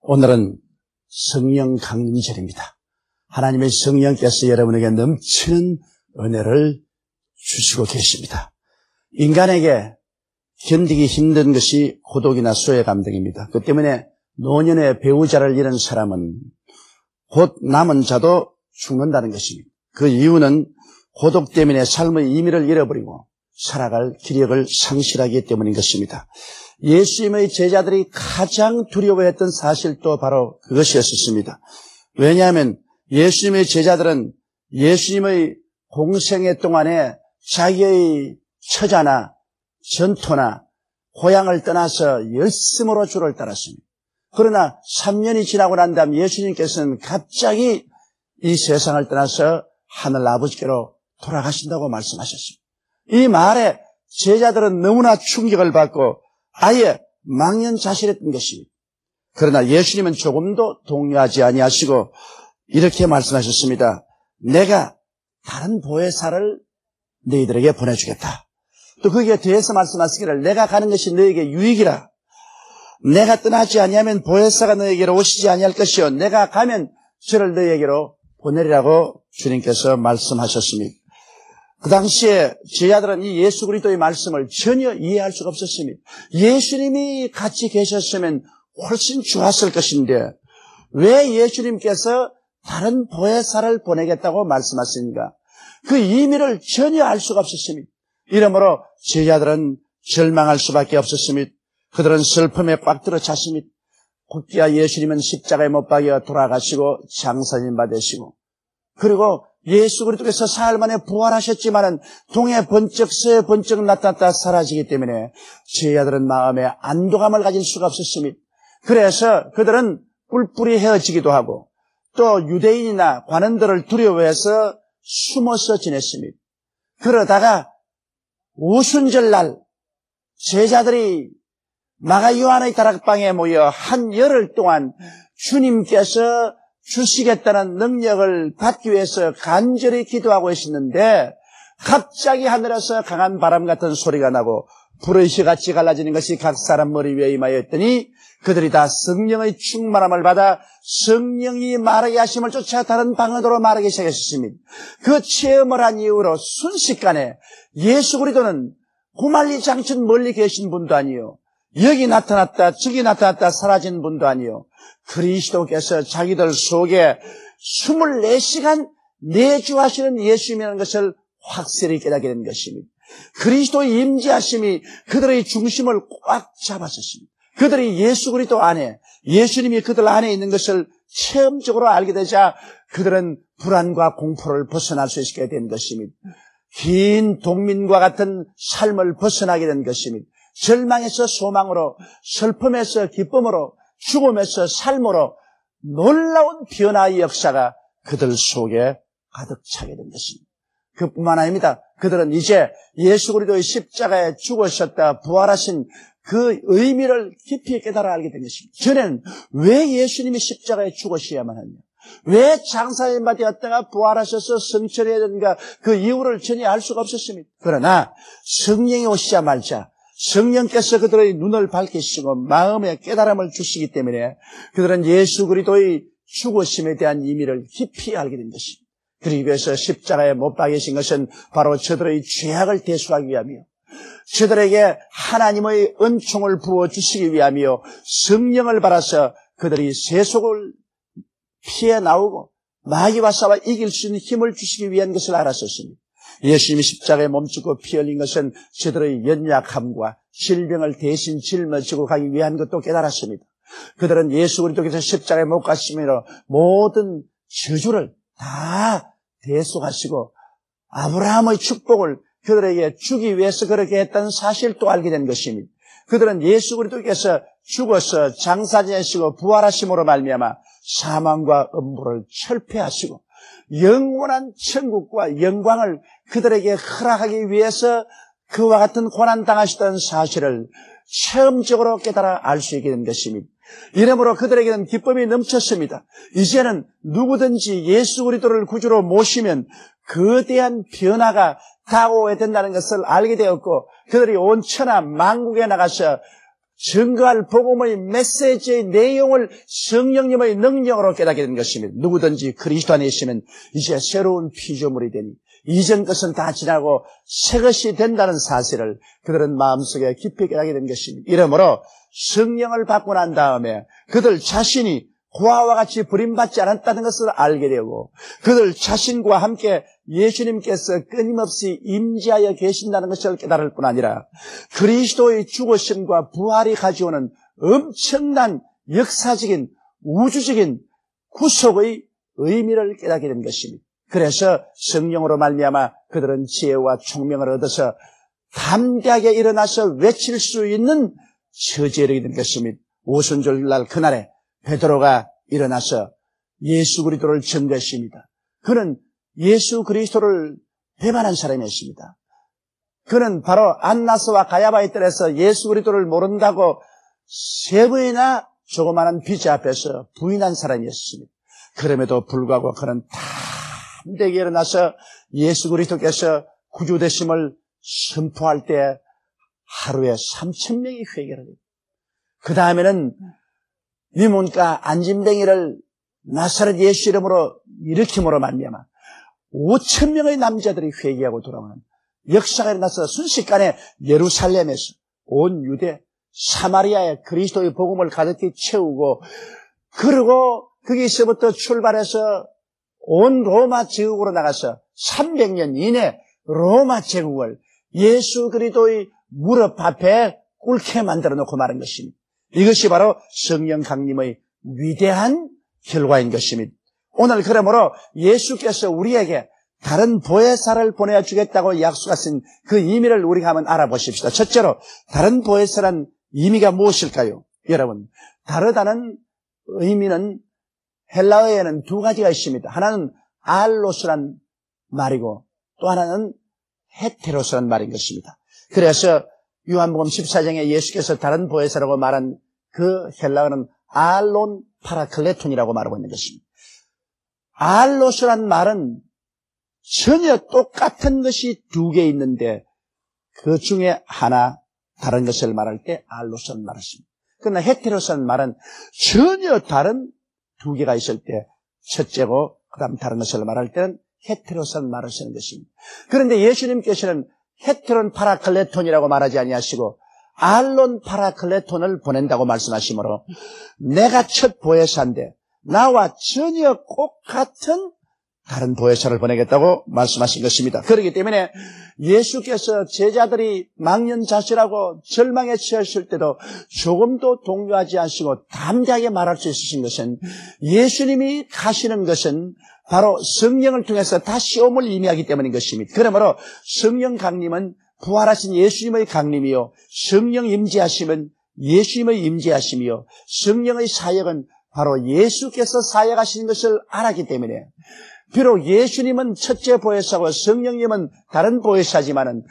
오늘은 성령 강림절입니다. 하나님의 성령께서 여러분에게 넘치는 은혜를 주시고 계십니다. 인간에게 견디기 힘든 것이 고독이나 소외감 등입니다. 그 때문에 노년의 배우자를 잃은 사람은 곧 남은 자도 죽는다는 것입니다. 그 이유는 고독 때문에 삶의 의미를 잃어버리고 살아갈 기력을 상실하기 때문인 것입니다. 예수님의 제자들이 가장 두려워했던 사실도 바로 그것이었습니다. 왜냐하면 예수님의 제자들은 예수님의 공생애 동안에 자기의 처자나 전토나 고향을 떠나서 열심으로 주를 따랐습니다. 그러나 3년이 지나고 난 다음 예수님께서는 갑자기 이 세상을 떠나서 하늘 아버지께로 돌아가신다고 말씀하셨습니다. 이 말에 제자들은 너무나 충격을 받고 아예 망연자실했던 것입니다. 그러나 예수님은 조금도 동요하지 아니하시고 이렇게 말씀하셨습니다. 내가 다른 보혜사를 너희들에게 보내주겠다. 또 거기에 대해서 말씀하시기를 내가 가는 것이 너희에게 유익이라. 내가 떠나지 아니하면 보혜사가 너희에게로 오시지 아니할 것이요 내가 가면 저를 너희에게로 보내리라고 주님께서 말씀하셨습니다. 그 당시에 제자들은 이 예수 그리스도의 말씀을 전혀 이해할 수가 없었습니다. 예수님이 같이 계셨으면 훨씬 좋았을 것인데 왜 예수님께서 다른 보혜사를 보내겠다고 말씀하십니까? 그 의미를 전혀 알 수가 없었습니다. 이러므로 제자들은 절망할 수밖에 없었습니다. 그들은 슬픔에 꽉 들어 찼습니다. 곧기야 예수님은 십자가에 못 박여 돌아가시고 장사님 받으시고 그리고 예수 그리스도께서 사흘 만에 부활하셨지만은 동해 번쩍 서해 번쩍 나타났다 사라지기 때문에 제자들은 마음에 안도감을 가질 수가 없었습니다. 그래서 그들은 뿔뿔이 헤어지기도 하고 또 유대인이나 관원들을 두려워해서 숨어서 지냈습니다. 그러다가 오순절날 제자들이 마가 요한의 다락방에 모여 한 열흘 동안 주님께서 주시겠다는 능력을 받기 위해서 간절히 기도하고 계셨는데 갑자기 하늘에서 강한 바람 같은 소리가 나고 불의 시같이 갈라지는 것이 각 사람 머리 위에 임하였더니 그들이 다 성령의 충만함을 받아 성령이 말하게 하심을 쫓아 다른 방언으로 말하기 시작했습니다. 그 체험을 한 이후로 순식간에 예수 그리스도는 구말리 장천 멀리 계신 분도 아니요 여기 나타났다 저기 나타났다 사라진 분도 아니요 그리스도께서 자기들 속에 24시간 내주하시는 예수님이라는 것을 확실히 깨닫게 된 것입니다. 그리스도의 임재하심이 그들의 중심을 꽉 잡았었습니다. 그들이 예수 그리스도 안에 예수님이 그들 안에 있는 것을 체험적으로 알게 되자 그들은 불안과 공포를 벗어날 수 있게 된 것입니다. 긴 동민과 같은 삶을 벗어나게 된 것입니다. 절망에서 소망으로 슬픔에서 기쁨으로 죽음에서 삶으로 놀라운 변화의 역사가 그들 속에 가득 차게 된 것입니다. 그뿐만 아닙니다. 그들은 이제 예수 그리스도의 십자가에 죽으셨다 부활하신 그 의미를 깊이 깨달아 알게 된 것입니다. 전에는 왜 예수님이 십자가에 죽으셔야만 하냐, 왜 장사님바 되었다가 부활하셔서 성천해야 되는가, 그 이유를 전혀 알 수가 없었습니다. 그러나 성령이 오시자마자 성령께서 그들의 눈을 밝히시고 마음의 깨달음을 주시기 때문에 그들은 예수 그리스도의 죽으심에 대한 의미를 깊이 알게 된 것입니다. 그리고서 십자가에 못 박이신 것은 바로 저들의 죄악을 대속하기 위함이요 저들에게 하나님의 은총을 부어주시기 위함이요 성령을 받아서 그들이 세속을 피해 나오고 마귀와 싸워 이길 수 있는 힘을 주시기 위한 것을 알았었습니다. 예수님이 십자가에 몸짓고 피 흘린 것은 저들의 연약함과 질병을 대신 짊어지고 가기 위한 것도 깨달았습니다. 그들은 예수 그리스도께서 십자가에 못 가시므로 모든 저주를 다 대속하시고 아브라함의 축복을 그들에게 주기 위해서 그렇게 했다는 사실도 알게 된 것입니다. 그들은 예수 그리스도께서 죽어서 장사 지내시고 부활하심으로 말미암아 사망과 음부를 철폐하시고 영원한 천국과 영광을 그들에게 허락하기 위해서 그와 같은 고난 당하셨다는 사실을 체험적으로 깨달아 알 수 있게 된 것입니다. 이러므로 그들에게는 기쁨이 넘쳤습니다. 이제는 누구든지 예수 그리스도를 구주로 모시면 거대한 변화가 다가오게 된다는 것을 알게 되었고 그들이 온 천하 만국에 나가서 증거할 복음의 메시지의 내용을 성령님의 능력으로 깨닫게 된 것입니다. 누구든지 그리스도 안에 있으면 이제 새로운 피조물이 되니 이전 것은 다 지나고 새 것이 된다는 사실을 그들은 마음속에 깊이 깨닫게 된 것입니다. 이러므로 성령을 받고 난 다음에 그들 자신이 고아와 같이 버림받지 않았다는 것을 알게 되고 그들 자신과 함께 예수님께서 끊임없이 임재하여 계신다는 것을 깨달을 뿐 아니라 그리스도의 죽으심과 부활이 가져오는 엄청난 역사적인 우주적인 구속의 의미를 깨닫게 된 것입니다. 그래서 성령으로 말미암아 그들은 지혜와 총명을 얻어서 담대하게 일어나서 외칠 수 있는 처지에 이르게 된 것입니다. 오순절날 그날에 베드로가 일어나서 예수 그리스도를 증거했습니다. 그는 예수 그리스도를 배반한 사람이었습니다. 그는 바로 안나스와 가야바의 뜰에서 예수 그리스도를 모른다고 3번이나 조그마한 비제 앞에서 부인한 사람이었습니다. 그럼에도 불구하고 그는 담대하게 일어나서 예수 그리스도께서 구주되심을 선포할 때 하루에 3,000명이 회개를 합니다. 그 다음에는 위문과 안진뱅이를 나사렛 예수 이름으로 일으킴으로 말미암아 5,000명의 남자들이 회개하고 돌아오는 역사가 일어나서 순식간에 예루살렘에서 온 유대, 사마리아의 그리스도의 복음을 가득히 채우고 그리고 거기서부터 출발해서 온 로마 제국으로 나가서 300년 이내 로마 제국을 예수 그리스도의 무릎 앞에 꿇게 만들어 놓고 말한 것입니다. 이것이 바로 성령 강림의 위대한 결과인 것입니다. 오늘 그러므로 예수께서 우리에게 다른 보혜사를 보내주겠다고 약속하신 그 의미를 우리가 한번 알아보십시다. 첫째로 다른 보혜사란 의미가 무엇일까요? 여러분, 다르다는 의미는 헬라어에는 2가지가 있습니다. 하나는 알로스란 말이고 또 하나는 헤테로스란 말인 것입니다. 그래서 요한복음 14장에 예수께서 다른 보혜사라고 말한 그 헬라어는 알론 파라클레톤이라고 말하고 있는 것입니다. 알로스란 말은 전혀 똑같은 것이 2개 있는데 그 중에 하나 다른 것을 말할 때 알로스란 말을 씁니다. 그러나 헤테로스란 말은 전혀 다른 2개가 있을 때 첫째고 그 다음 다른 것을 말할 때는 헤테로스란 말을 쓰는 것입니다. 그런데 예수님께서는 헤테론 파라클레톤이라고 말하지 아니하시고 알론 파라클레톤을 보낸다고 말씀하시므로 내가 첫 보혜사인데 나와 전혀 똑같은 다른 보혜사를 보내겠다고 말씀하신 것입니다. 그렇기 때문에 예수께서 제자들이 망연자실하고 절망에 처했을 때도 조금도 동요하지 않으시고 담대하게 말할 수 있으신 것은 예수님이 가시는 것은 바로 성령을 통해서 다 시험을 의미하기 때문인 것입니다. 그러므로 성령 강림은 부활하신 예수님의 강림이요, 성령 임재하심은 예수님의 임재하심이요, 성령의 사역은 바로 예수께서 사역하시는 것을 알았기 때문에 비록 예수님은 첫째 보혜사고 성령님은 다른 보혜사지만은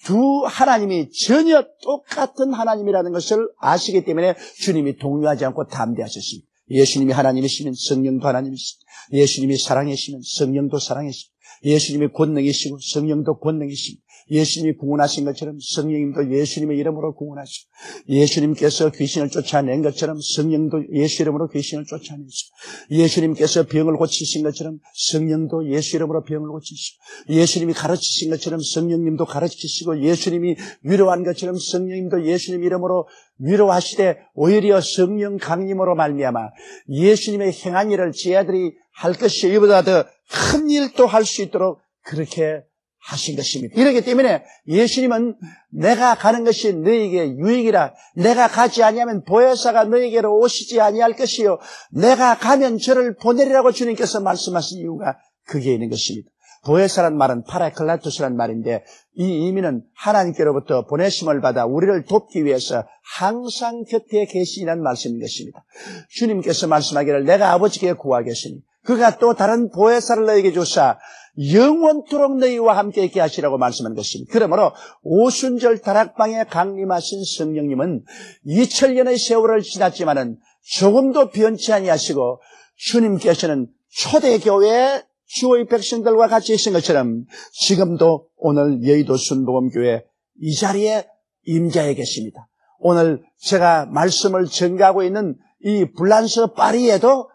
두 하나님이 전혀 똑같은 하나님이라는 것을 아시기 때문에 주님이 동요하지 않고 담대하셨습니다. 예수님이 하나님이시면 성령도 하나님이십니다. 예수님이 사랑이시면 성령도 사랑이십니다. 예수님이 권능이시고 성령도 권능이십니다. 예수님이 구원하신 것처럼 성령님도 예수님의 이름으로 구원하시고 예수님께서 귀신을 쫓아낸 것처럼 성령도 예수 이름으로 귀신을 쫓아내시고 예수님께서 병을 고치신 것처럼 성령도 예수 이름으로 병을 고치시고 예수님이 가르치신 것처럼 성령님도 가르치시고 예수님이 위로한 것처럼 성령님도 예수님 이름으로 위로하시되 오히려 성령 강림으로 말미암아 예수님의 행한 일을 제 아들이 할 것이 이보다 더 큰 일도 할 수 있도록 그렇게 하신 것입니다. 이렇기 때문에 예수님은 내가 가는 것이 너에게 유익이라 내가 가지 아니하면 보혜사가 너에게로 오시지 아니할 것이요 내가 가면 저를 보내리라고 주님께서 말씀하신 이유가 거기에 있는 것입니다. 보혜사란 말은 파라클라토스란 말인데 이 의미는 하나님께로부터 보내심을 받아 우리를 돕기 위해서 항상 곁에 계시는 말씀인 것입니다. 주님께서 말씀하기를 내가 아버지께 구하겠으니 그가 또 다른 보혜사를 너에게 주사 영원토록 너희와 함께 있게 하시라고 말씀한 것입니다. 그러므로 오순절 다락방에 강림하신 성령님은 2000년의 세월을 지났지만은 조금도 변치 아니하시고 주님께서는 초대교회 주의 백성들과 같이 계신 것처럼 지금도 오늘 여의도 순복음교회 이 자리에 임재해 계십니다. 오늘 제가 말씀을 전가하고 있는 이 불란서 파리에도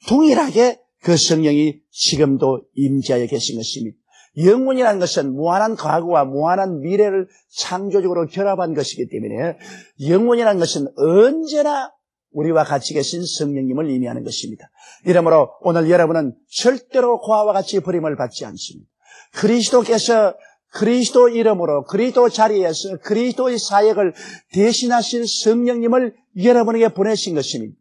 동일하게 그 성령이 지금도 임재하여 계신 것입니다. 영혼이라는 것은 무한한 과거와 무한한 미래를 창조적으로 결합한 것이기 때문에 영혼이라는 것은 언제나 우리와 같이 계신 성령님을 의미하는 것입니다. 이러므로 오늘 여러분은 절대로 고아와 같이 버림을 받지 않습니다. 그리스도께서 그리스도 이름으로 그리스도 자리에서 그리스도의 사역을 대신하실 성령님을 여러분에게 보내신 것입니다.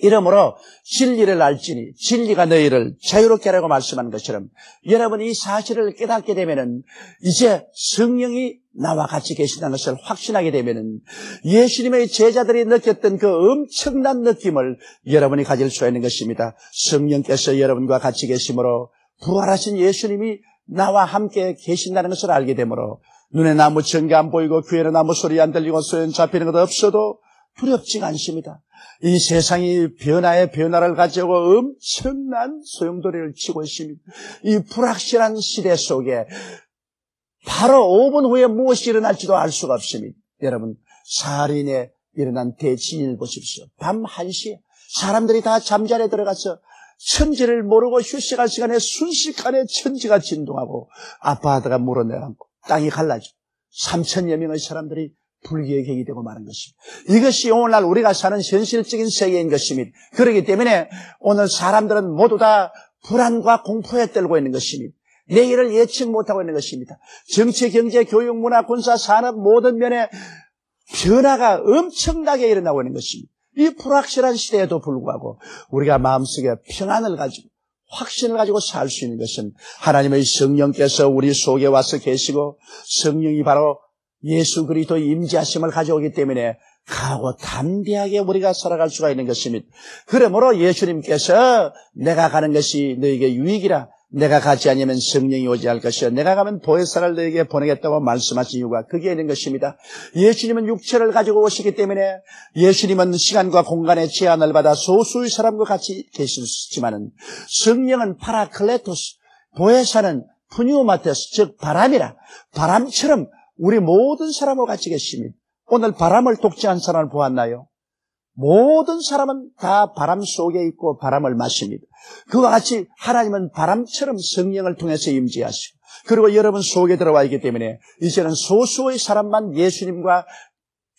이러므로 진리를 알지니 진리가 너희를 자유롭게 하라고 말씀한 것처럼 여러분이 이 사실을 깨닫게 되면은 이제 성령이 나와 같이 계신다는 것을 확신하게 되면은 예수님의 제자들이 느꼈던 그 엄청난 느낌을 여러분이 가질 수 있는 것입니다. 성령께서 여러분과 같이 계심으로 부활하신 예수님이 나와 함께 계신다는 것을 알게 되므로 눈에 아무 증거 안 보이고 귀에는 아무 소리 안 들리고 소용 잡히는 것 없어도 두렵지가 않습니다. 이 세상이 변화를 가지고 엄청난 소용돌이를 치고 있습니다. 이 불확실한 시대 속에 바로 5분 후에 무엇이 일어날지도 알 수가 없습니다. 여러분, 살인에 일어난 대진을 보십시오. 밤 1시에 사람들이 다 잠자리에 들어가서 천지를 모르고 휴식할 시간에 순식간에 천지가 진동하고 아파트가 물어내고 땅이 갈라지고 3천여 명의 사람들이 불기의 객이 되고 마는 것입니다. 이것이 오늘날 우리가 사는 현실적인 세계인 것입니다. 그렇기 때문에 오늘 사람들은 모두 다 불안과 공포에 떨고 있는 것입니다. 내일을 예측 못하고 있는 것입니다. 정치, 경제, 교육, 문화, 군사, 산업 모든 면에 변화가 엄청나게 일어나고 있는 것입니다. 이 불확실한 시대에도 불구하고 우리가 마음속에 평안을 가지고 확신을 가지고 살 수 있는 것은 하나님의 성령께서 우리 속에 와서 계시고 성령이 바로 예수 그리스도의 임재하심을 가져오기 때문에 강하고 담대하게 우리가 살아갈 수가 있는 것입니다. 그러므로 예수님께서 내가 가는 것이 너에게 유익이라 내가 가지 않으면 성령이 오지 않을 것이요 내가 가면 보혜사를 너에게 보내겠다고 말씀하신 이유가 그게 있는 것입니다. 예수님은 육체를 가지고 오시기 때문에 예수님은 시간과 공간의 제한을 받아 소수의 사람과 같이 계시지만은 성령은 파라클레토스, 보혜사는 푸뉴마테스, 즉 바람이라 바람처럼 우리 모든 사람과 같이 계십니다. 오늘 바람을 독재한 사람을 보았나요? 모든 사람은 다 바람 속에 있고 바람을 마십니다. 그와 같이 하나님은 바람처럼 성령을 통해서 임재하시고 그리고 여러분 속에 들어와 있기 때문에 이제는 소수의 사람만 예수님과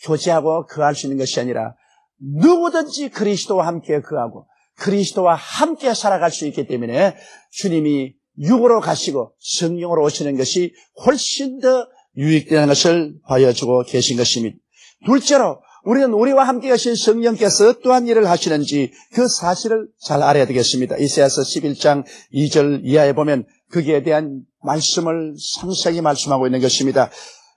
교제하고 거할 수 있는 것이 아니라 누구든지 그리스도와 함께 거하고 그리스도와 함께 살아갈 수 있기 때문에 주님이 육으로 가시고 성령으로 오시는 것이 훨씬 더 유익되는 것을 보여주고 계신 것입니다. 둘째로 우리는 우리와 함께 계신 성령께서 어떠한 일을 하시는지 그 사실을 잘 알아야 되겠습니다. 이사야서 11장 2절 이하에 보면 거기에 대한 말씀을 상세하게 말씀하고 있는 것입니다.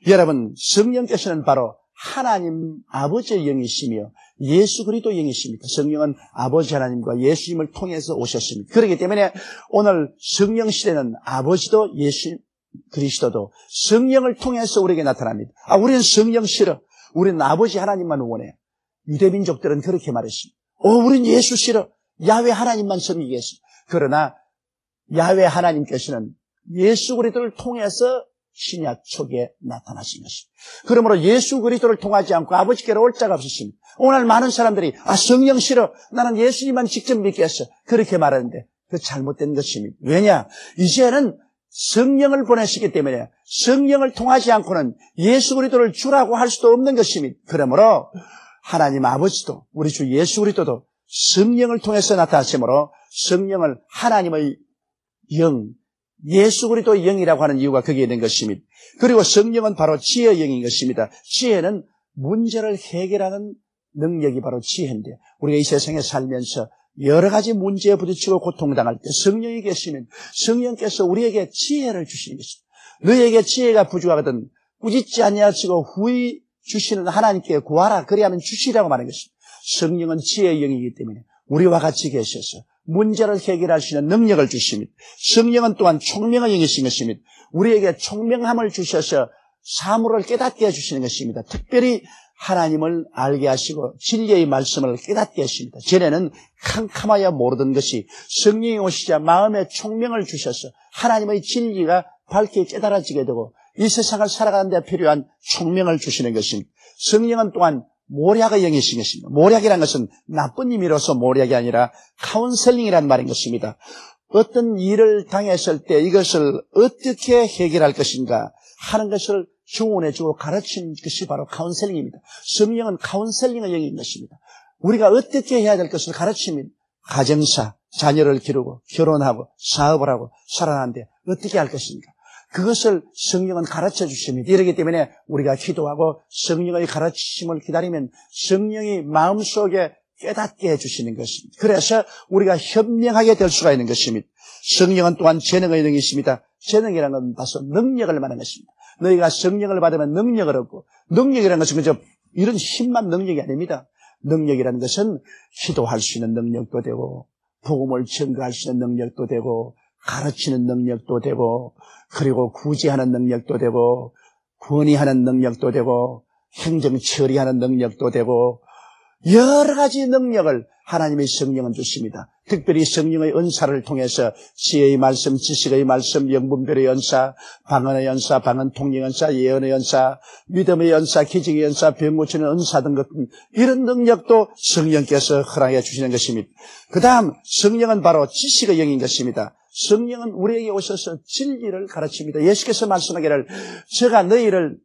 여러분, 성령께서는 바로 하나님 아버지의 영이시며 예수 그리스도 영이십니다. 성령은 아버지 하나님과 예수님을 통해서 오셨습니다. 그렇기 때문에 오늘 성령 시대는 아버지도 예수 그리스도도 성령을 통해서 우리에게 나타납니다. 우리는 성령 싫어. 우리는 아버지 하나님만 원해. 유대민족들은 그렇게 말했습니다. 우리는 예수 싫어. 야훼 하나님만 섬기겠어. 그러나 야훼 하나님께서는 예수 그리스도를 통해서 신약 초기에 나타나신 것입니다. 그러므로 예수 그리스도를 통하지 않고 아버지께로 올 자가 없었습니다. 오늘 많은 사람들이 성령 싫어. 나는 예수님만 직접 믿겠어. 그렇게 말하는데 그 잘못된 것입니다. 왜냐? 이제는 성령을 보내시기 때문에 성령을 통하지 않고는 예수 그리스도를 주라고 할 수도 없는 것입니다. 그러므로 하나님 아버지도 우리 주 예수 그리스도도 성령을 통해서 나타나심으로 성령을 하나님의 영, 예수 그리스도의 영이라고 하는 이유가 거기에 있는 것입니다. 그리고 성령은 바로 지혜의 영인 것입니다. 지혜는 문제를 해결하는 능력이 바로 지혜인데 우리가 이 세상에 살면서 여러 가지 문제에 부딪히고 고통당할 때 성령이 계시면 성령께서 우리에게 지혜를 주시는 것입니다. 너에게 지혜가 부족하거든 꾸짖지 아니하시고 후히 주시는 하나님께 구하라. 그리하면 주시라고 말하는 것입니다. 성령은 지혜의 영이기 때문에 우리와 같이 계셔서 문제를 해결할 수 있는 능력을 주십니다. 성령은 또한 총명의 영이신 것입니다. 우리에게 총명함을 주셔서 사물을 깨닫게 해주시는 것입니다. 특별히 하나님을 알게 하시고 진리의 말씀을 깨닫게 하십니다. 전에는 캄캄하여 모르던 것이 성령이 오시자 마음에 총명을 주셔서 하나님의 진리가 밝게 깨달아지게 되고 이 세상을 살아가는 데 필요한 총명을 주시는 것입니다. 성령은 또한 모략의 영이신 것입니다. 모략이라는 것은 나쁜 의미로서 모략이 아니라 카운셀링이라는 말인 것입니다. 어떤 일을 당했을 때 이것을 어떻게 해결할 것인가 하는 것을 조언해주고 가르치는 것이 바로 카운셀링입니다. 성령은 카운셀링의 영인 것입니다. 우리가 어떻게 해야 될 것을 가르치면 가정사, 자녀를 기르고 결혼하고 사업을 하고 살아가는데 어떻게 할 것인가. 그것을 성령은 가르쳐 주십니다. 이러기 때문에 우리가 기도하고 성령의 가르치심을 기다리면 성령이 마음속에 깨닫게 해주시는 것입니다. 그래서 우리가 현명하게 될 수가 있는 것입니다. 성령은 또한 재능의 영이십니다. 재능이라는 건 바로 능력을 말하는 것입니다. 너희가 성령을 받으면 능력을 얻고, 능력이라는 것은 그저 이런 힘만 능력이 아닙니다. 능력이라는 것은 기도할 수 있는 능력도 되고, 복음을 전가할 수 있는 능력도 되고, 가르치는 능력도 되고, 그리고 구제하는 능력도 되고, 권위하는 능력도 되고, 행정 처리하는 능력도 되고, 여러 가지 능력을 하나님의 성령은 주십니다. 특별히 성령의 은사를 통해서 지혜의 말씀, 지식의 말씀, 영분별의 연사, 방언의 연사, 방언 통역 연사, 예언의 연사, 믿음의 연사, 기적의 연사, 병 고치는 은사 등 같은 이런 능력도 성령께서 허락해 주시는 것입니다. 그 다음 성령은 바로 지식의 영인 것입니다. 성령은 우리에게 오셔서 진리를 가르칩니다. 예수께서 말씀하기를 제가 너희를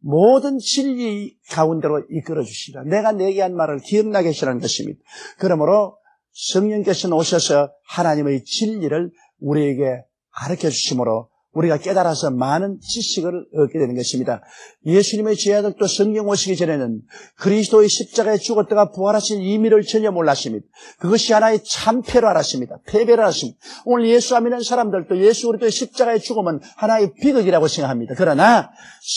모든 진리 가운데로 이끌어 주시라. 내가 내게 한 말을 기억나게 하시라는 것입니다. 그러므로 성령께서는 오셔서 하나님의 진리를 우리에게 가르쳐 주심으로 우리가 깨달아서 많은 지식을 얻게 되는 것입니다. 예수님의 제자들도 성령 오시기 전에는 그리스도의 십자가에 죽었다가 부활하신 의미를 전혀 몰랐습니다. 그것이 하나의 참패로 알았습니다. 패배를 알았습니다. 오늘 예수 안 믿는 사람들도 예수 그리스도의 십자가의 죽음은 하나의 비극이라고 생각합니다. 그러나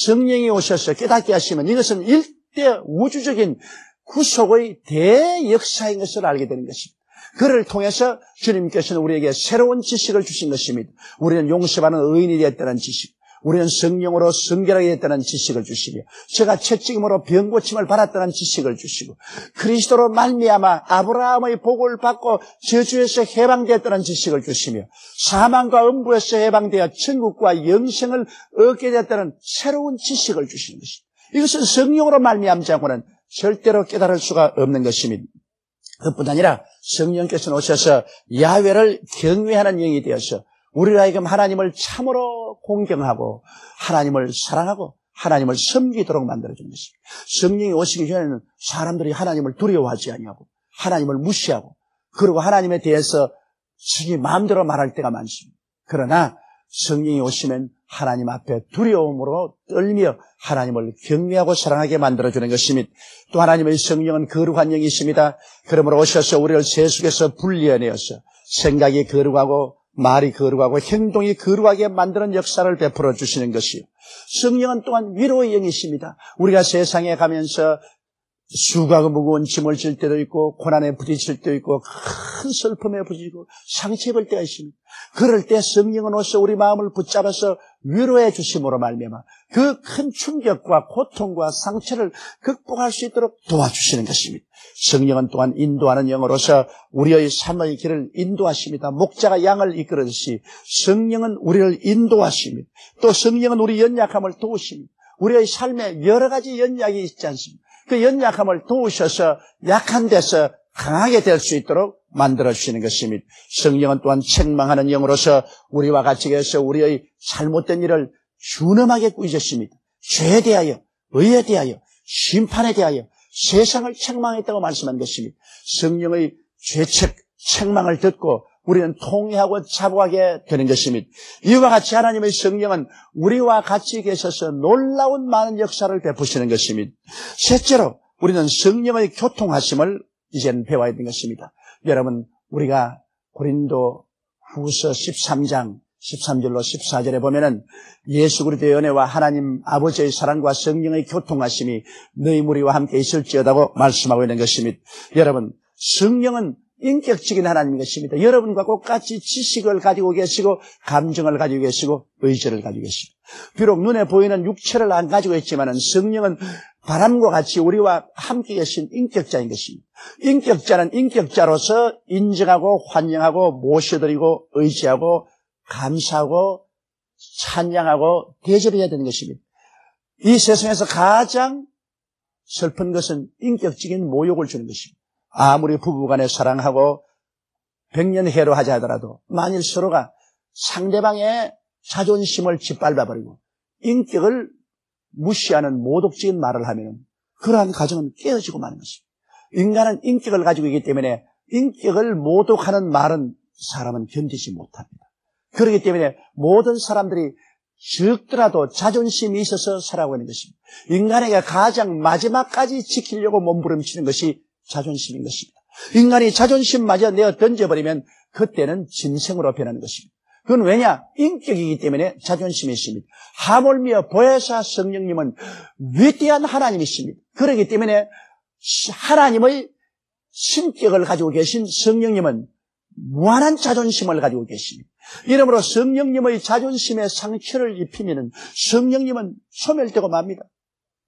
성령이 오셔서 깨닫게 하시면 이것은 일대 우주적인 구속의 대역사인 것을 알게 되는 것입니다. 그를 통해서 주님께서는 우리에게 새로운 지식을 주신 것입니다. 우리는 용서받는 의인이 되었다는 지식, 우리는 성령으로 성결하게 됐다는 지식을 주시며 제가 채찍임으로 병고침을 받았다는 지식을 주시고 그리스도로 말미암아 아브라함의 복을 받고 저주에서 해방되었다는 지식을 주시며 사망과 음부에서 해방되어 천국과 영생을 얻게 됐다는 새로운 지식을 주시는 것입니다. 이것은 성령으로 말미암지 않고는 절대로 깨달을 수가 없는 것입니다. 그뿐 아니라 성령께서는 오셔서 야훼를 경외하는 영이 되어서 우리를 하여금 하나님을 참으로 공경하고 하나님을 사랑하고 하나님을 섬기도록 만들어준 것입니다. 성령이 오시기 전에는 사람들이 하나님을 두려워하지 아니하고 하나님을 무시하고 그리고 하나님에 대해서 자기 마음대로 말할 때가 많습니다. 그러나 성령이 오시면 하나님 앞에 두려움으로 떨며 하나님을 경외하고 사랑하게 만들어주는 것입니다. 또 하나님의 성령은 거룩한 영이십니다. 그러므로 오셔서 우리를 세속에서 분리해내어서 생각이 거룩하고 말이 거룩하고 행동이 거룩하게 만드는 역사를 베풀어 주시는 것이요. 성령은 또한 위로의 영이십니다. 우리가 세상에 가면서 수고하고 무거운 짐을 질 때도 있고 고난에 부딪힐 때도 있고 큰 슬픔에 부딪히고 상처 입을 때가 있습니다. 그럴 때 성령은 오셔 우리 마음을 붙잡아서 위로해 주심으로 말미암아 그 큰 충격과 고통과 상처를 극복할 수 있도록 도와주시는 것입니다. 성령은 또한 인도하는 영으로서 우리의 삶의 길을 인도하십니다. 목자가 양을 이끌듯이 성령은 우리를 인도하십니다. 또 성령은 우리 연약함을 도우십니다. 우리의 삶에 여러 가지 연약이 있지 않습니까? 그 연약함을 도우셔서 약한 데서 강하게 될 수 있도록 만들어주시는 것입니다. 성령은 또한 책망하는 영으로서 우리와 같이 해서 우리의 잘못된 일을 준엄하게 꾸짖으십니다. 죄에 대하여, 의에 대하여, 심판에 대하여 세상을 책망했다고 말씀한 것입니다. 성령의 죄책, 책망을 듣고 우리는 통회하고 자복하게 되는 것입니다. 이와 같이 하나님의 성령은 우리와 같이 계셔서 놀라운 많은 역사를 베푸시는 것입니다. 셋째로 우리는 성령의 교통하심을 이제는 배워야 되는 것입니다. 여러분 우리가 고린도 후서 13장 13절로 14절에 보면은 예수 그리스도의 은혜와 하나님 아버지의 사랑과 성령의 교통하심이 너희 무리와 함께 있을지어다고 말씀하고 있는 것입니다. 여러분 성령은 인격적인 하나님인 것입니다. 여러분과 똑같이 지식을 가지고 계시고 감정을 가지고 계시고 의지를 가지고 계십니다. 비록 눈에 보이는 육체를 안 가지고 있지만 성령은 바람과 같이 우리와 함께 계신 인격자인 것입니다. 인격자는 인격자로서 인정하고 환영하고 모셔드리고 의지하고 감사하고 찬양하고 대접해야 되는 것입니다. 이 세상에서 가장 슬픈 것은 인격적인 모욕을 주는 것입니다. 아무리 부부간에 사랑하고 백년해로 하자 하더라도 만일 서로가 상대방의 자존심을 짓밟아버리고 인격을 무시하는 모독적인 말을 하면 그러한 가정은 깨어지고 마는 것입니다. 인간은 인격을 가지고 있기 때문에 인격을 모독하는 말은 사람은 견디지 못합니다. 그렇기 때문에 모든 사람들이 적더라도 자존심이 있어서 살아가고 있는 것입니다. 인간에게 가장 마지막까지 지키려고 몸부림치는 것이 자존심인 것입니다. 인간이 자존심마저 내어 던져버리면 그때는 짐승으로 변하는 것입니다. 그건 왜냐? 인격이기 때문에 자존심이 있습니다. 하물며 보혜사 성령님은 위대한 하나님이십니다. 그렇기 때문에 하나님의 신격을 가지고 계신 성령님은 무한한 자존심을 가지고 계십니다. 이러므로 성령님의 자존심에 상처를 입히면 성령님은 소멸되고 맙니다.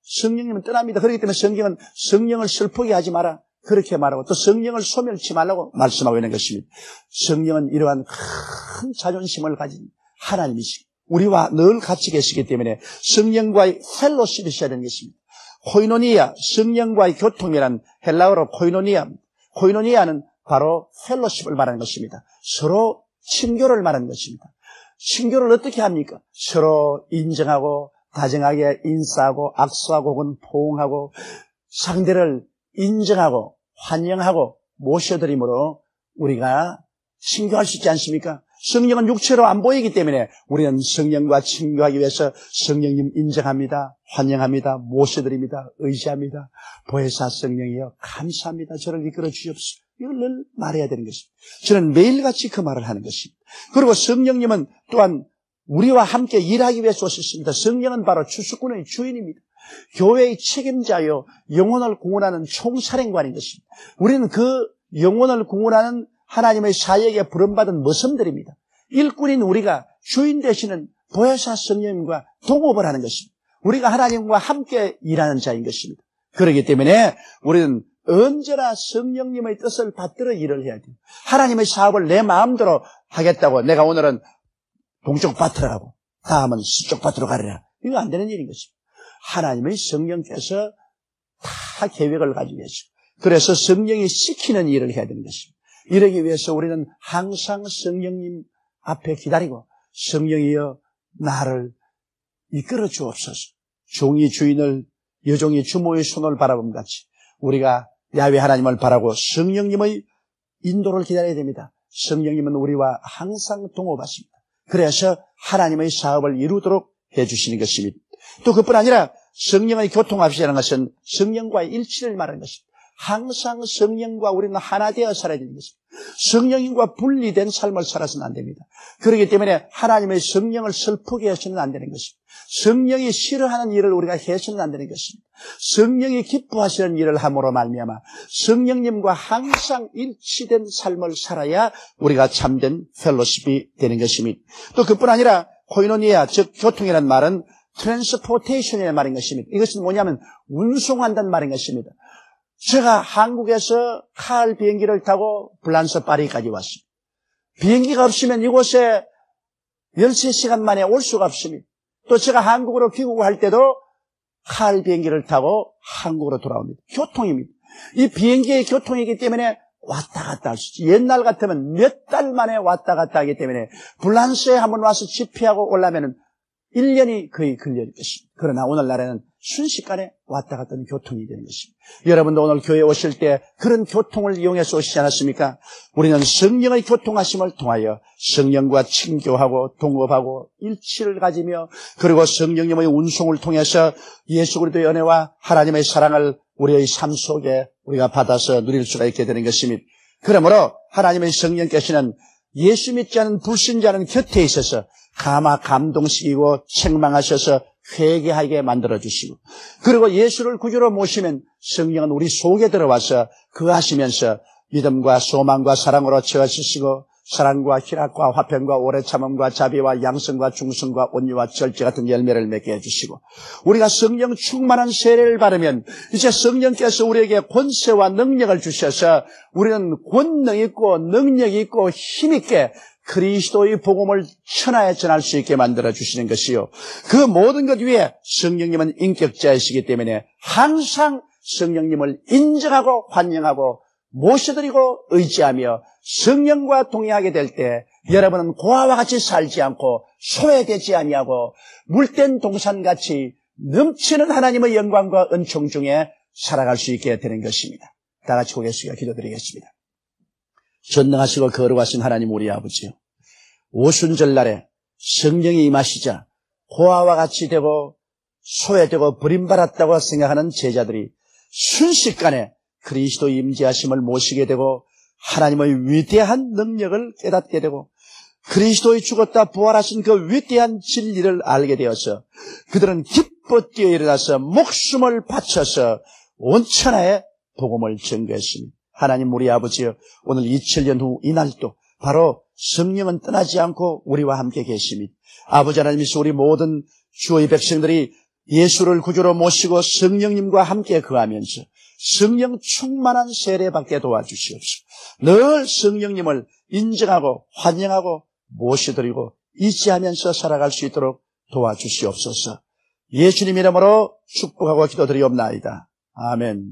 성령님은 떠납니다. 그렇기 때문에 성경은 성령을 슬프게 하지 마라 그렇게 말하고 또 성령을 소멸치 말라고 말씀하고 있는 것입니다. 성령은 이러한 큰 자존심을 가진 하나님이시고 우리와 늘 같이 계시기 때문에 성령과의 펠로십이 있어야 되는 것입니다. 코이노니아, 성령과의 교통이란 헬라어로 코이노니아는 바로 펠로십을 말하는 것입니다. 서로 친교를 말하는 것입니다. 친교를 어떻게 합니까? 서로 인정하고 다정하게 인사하고 악수하고 혹은 포옹하고 상대를 인정하고 환영하고 모셔드림으로 우리가 친교할 수 있지 않습니까? 성령은 육체로 안 보이기 때문에 우리는 성령과 친교하기 위해서 성령님 인정합니다. 환영합니다. 모셔드립니다. 의지합니다. 보혜사 성령이여 감사합니다. 저를 이끌어 주시옵소서. 이걸 늘 말해야 되는 것입니다. 저는 매일같이 그 말을 하는 것입니다. 그리고 성령님은 또한 우리와 함께 일하기 위해서 오셨습니다. 성령은 바로 추수꾼의 주인입니다. 교회의 책임자요 영혼을 구원하는 총사령관인 것입니다. 우리는 그 영혼을 구원하는 하나님의 사역에 부름받은 머슴들입니다. 일꾼인 우리가 주인 되시는 보혜사 성령님과 동업을 하는 것입니다. 우리가 하나님과 함께 일하는 자인 것입니다. 그렇기 때문에 우리는 언제나 성령님의 뜻을 받들어 일을 해야 돼요. 하나님의 사업을 내 마음대로 하겠다고 내가 오늘은 동쪽 밭으로 가고 다음은 서쪽 밭으로 가리라. 이거 안 되는 일인 것입니다. 하나님의 성령께서 다 계획을 가지고 계시고 그래서 성령이 시키는 일을 해야 되는 것입니다. 이러기 위해서 우리는 항상 성령님 앞에 기다리고 성령이여 나를 이끌어 주옵소서. 종이 주인을 여종이 주모의 손을 바라봄 같이 우리가 야훼 하나님을 바라고 성령님의 인도를 기다려야 됩니다. 성령님은 우리와 항상 동업하십니다. 그래서 하나님의 사업을 이루도록 해주시는 것입니다. 또 그뿐 아니라 성령의 교통합시라는 것은 성령과의 일치를 말하는 것입니다. 항상 성령과 우리는 하나 되어 살아야 되는 것입니다. 성령님과 분리된 삶을 살아서는 안 됩니다. 그렇기 때문에 하나님의 성령을 슬프게 해서는 안 되는 것입니다. 성령이 싫어하는 일을 우리가 해서는 안 되는 것입니다. 성령이 기뻐하시는 일을 함으로 말미암아 성령님과 항상 일치된 삶을 살아야 우리가 참된 펠로십이 되는 것입니다. 또 그뿐 아니라 코이노니아 즉 교통이라는 말은 트랜스포테이션이라는 말인 것입니다. 이것은 뭐냐면 운송한다는 말인 것입니다. 제가 한국에서 칼 비행기를 타고 프랑스 파리까지 왔습니다. 비행기가 없으면 이곳에 13시간 만에 올 수가 없습니다. 또 제가 한국으로 귀국할 때도 칼 비행기를 타고 한국으로 돌아옵니다. 교통입니다. 이 비행기의 교통이기 때문에 왔다 갔다 할 수 있지. 옛날 같으면 몇 달 만에 왔다 갔다 하기 때문에 프랑스에 한번 와서 집회하고 오려면 1년이 거의 걸릴 것입니다. 그러나 오늘날에는 순식간에 왔다 갔다 하는 교통이 되는 것입니다. 여러분도 오늘 교회에 오실 때 그런 교통을 이용해서 오시지 않았습니까? 우리는 성령의 교통하심을 통하여 성령과 친교하고 동업하고 일치를 가지며 그리고 성령님의 운송을 통해서 예수 그리스도의 은혜와 하나님의 사랑을 우리의 삶 속에 우리가 받아서 누릴 수가 있게 되는 것입니다. 그러므로 하나님의 성령께서는 예수 믿지 않은 불신자는 곁에 있어서 감동시키고 책망하셔서 회개하게 만들어주시고 그리고 예수를 구주로 모시면 성령은 우리 속에 들어와서 거하시면서 믿음과 소망과 사랑으로 채워주시고 사랑과 희락과 화평과 오래 참음과 자비와 양성과 중성과 온유와 절제 같은 열매를 맺게 해주시고, 우리가 성령 충만한 세례를 받으면 이제 성령께서 우리에게 권세와 능력을 주셔서 우리는 권능 있고 능력 있고 힘 있게 그리스도의 복음을 천하에 전할 수 있게 만들어 주시는 것이요, 그 모든 것 위에 성령님은 인격자이시기 때문에 항상 성령님을 인정하고 환영하고 모셔드리고 의지하며 성령과 동행하게 될 때 여러분은 고아와 같이 살지 않고 소외되지 아니하고 물된 동산같이 넘치는 하나님의 영광과 은총 중에 살아갈 수 있게 되는 것입니다. 다 같이 고개 숙여 기도드리겠습니다. 전능하시고 거룩하신 하나님 우리 아버지요, 오순절날에 성령이 임하시자 고아와 같이 되고 소외되고 버림받았다고 생각하는 제자들이 순식간에 그리스도 임재하심을 모시게 되고 하나님의 위대한 능력을 깨닫게 되고 그리스도의 죽었다 부활하신 그 위대한 진리를 알게 되어서 그들은 기뻐 뛰어 일어나서 목숨을 바쳐서 온 천하에 복음을 전거했습니다. 하나님 우리 아버지여, 오늘 2000년 후 이날도 바로 성령은 떠나지 않고 우리와 함께 계십니다. 아버지 하나님이서 우리 모든 주의 백성들이 예수를 구주로 모시고 성령님과 함께 거하면서 성령 충만한 세례받게 도와주시옵소서. 늘 성령님을 인정하고 환영하고 모셔드리고 의지하면서 살아갈 수 있도록 도와주시옵소서. 예수님 이름으로 축복하고 기도드리옵나이다. 아멘.